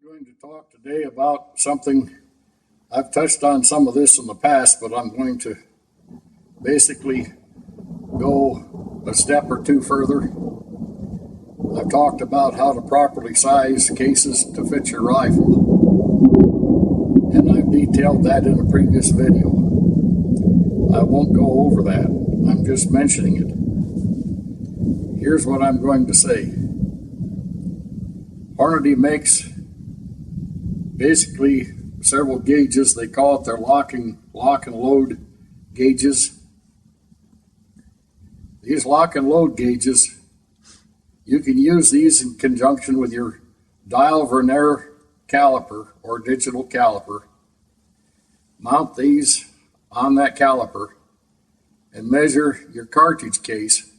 going to talk today about something. I've touched on some of this in the past, but I'm going to basically go a step or two further. I've talked about how to properly size cases to fit your rifle, and I've detailed that in a previous video. I won't go over that. I'm just mentioning it. Here's what I'm going to say. Hornady makes basically several gauges. They call it their lock and load gauges. These lock and load gauges, you can use these in conjunction with your dial vernier caliper or digital caliper. Mount these on that caliper and measure your cartridge case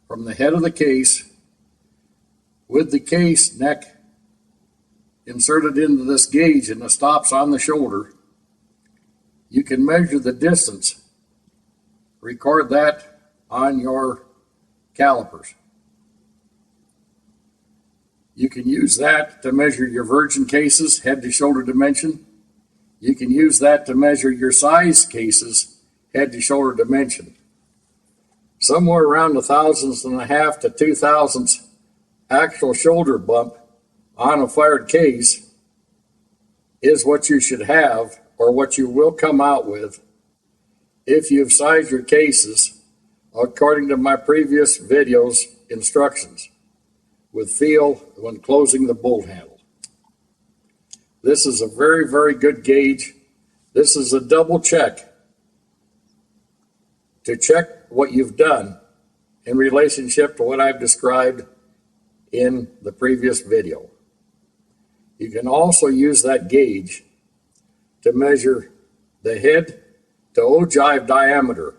from the head of the case with the case neck inserted into this gauge and the stops on the shoulder. You can measure the distance, record that on your calipers. You can use that to measure your virgin cases, head to shoulder dimension. You can use that to measure your size cases, head to shoulder dimension. Somewhere around 1/1000th to 2/1000th actual shoulder bump on a fired case is what you should have, or what you will come out with if you've sized your cases according to my previous videos instructions with feel when closing the bolt handle. This is a very, very good gauge. This is a double check to check what you've done in relationship to what I've described in the previous video. You can also use that gauge to measure the head to ogive diameter.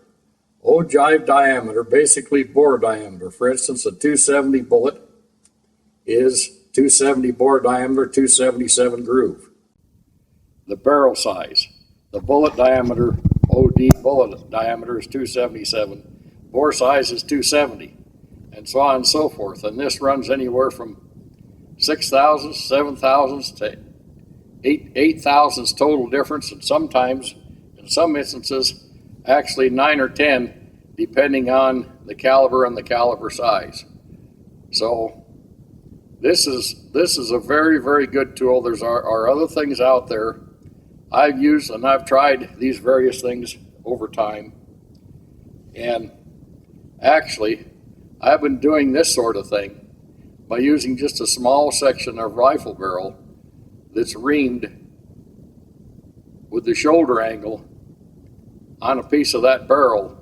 Ogive diameter, basically bore diameter. For instance, a 270 bullet is 270 bore diameter, 277 groove. The barrel size, the bullet diameter, OD bullet diameter is 277. Bore size is 270. And so on and so forth. And this runs anywhere from 6,000, 7,000 to 8,000 total difference, and sometimes, in some instances, actually 9 or 10, depending on the caliber and the caliber size. So this is a very, very good tool. There's are other things out there. I've used and I've tried these various things over time, and actually I've been doing this sort of thing by using just a small section of rifle barrel that's reamed with the shoulder angle on a piece of that barrel,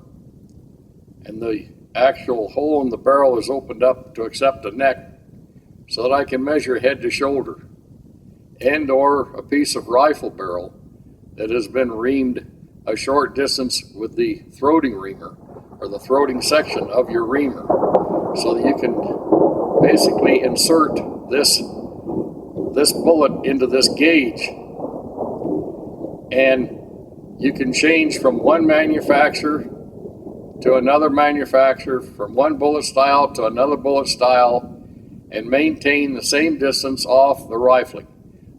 and the actual hole in the barrel is opened up to accept the neck so that I can measure head to shoulder, and or a piece of rifle barrel that has been reamed a short distance with the throating reamer or the throating section of your reamer, so that you can basically insert this bullet into this gauge, and you can change from one manufacturer to another manufacturer, from one bullet style to another bullet style, and maintain the same distance off the rifling.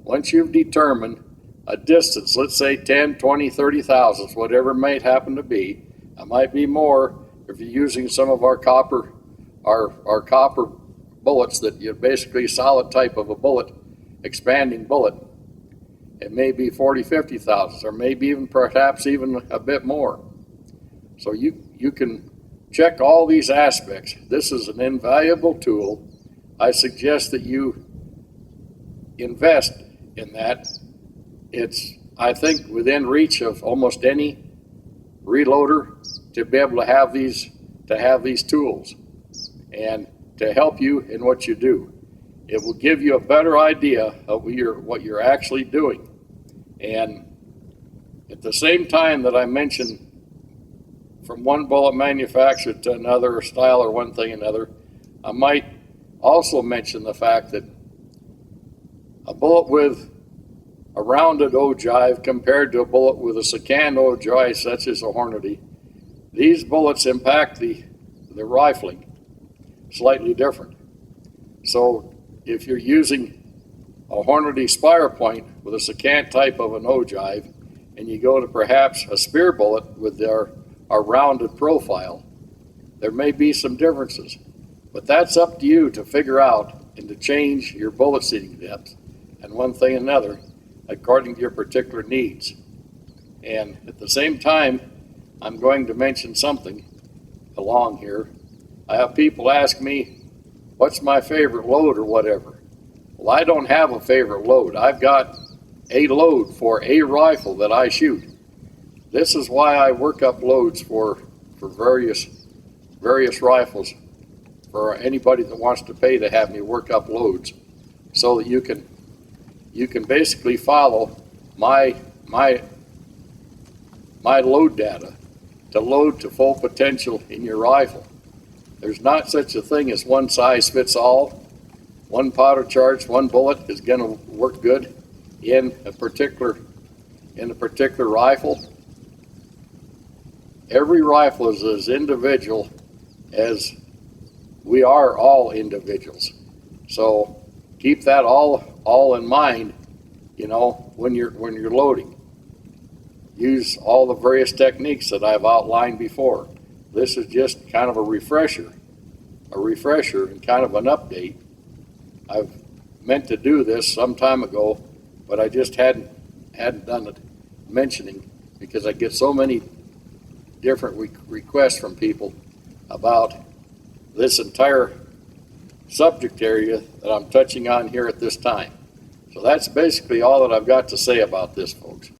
Once you've determined a distance, let's say 10, 20, 30 thousandths, whatever it might happen to be, it might be more if you're using some of our copper bullets, that you basically solid type of a bullet, expanding bullet. It may be 40, 50 thousandths, or maybe even perhaps even a bit more. So you can check all these aspects. This is an invaluable tool. I suggest that you invest in that. It's, I think, within reach of almost any reloader to be able to have these tools and to help you in what you do. It will give you a better idea of what you're actually doing. And at the same time that I mentioned from one bullet manufacturer to another, or style, or one thing another, I might also mention the fact that a bullet with a rounded ogive compared to a bullet with a secant ogive, such as a Hornady, these bullets impact the rifling slightly different. So if you're using a Hornady spire point with a secant type of an ogive, and you go to perhaps a spear bullet with our rounded profile, there may be some differences. But that's up to you to figure out and to change your bullet seating depth and one thing and another according to your particular needs. And at the same time, I'm going to mention something along here. I have people ask me, what's my favorite load or whatever? Well, I don't have a favorite load. I've got a load for a rifle that I shoot. This is why I work up loads for various rifles, for anybody that wants to pay to have me work up loads, so that you can basically follow my load data to load to full potential in your rifle. There's not such a thing as one size fits all. One powder charge, one bullet is going to work good in a particular rifle. Every rifle is as individual as we are all individuals. So keep that all in mind, when you're loading. Use all the various techniques that I've outlined before. This is just kind of a refresher and kind of an update. I've meant to do this some time ago, but I just hadn't done it mentioning, because I get so many different requests from people about this entire subject area that I'm touching on here at this time. So that's basically all that I've got to say about this, folks.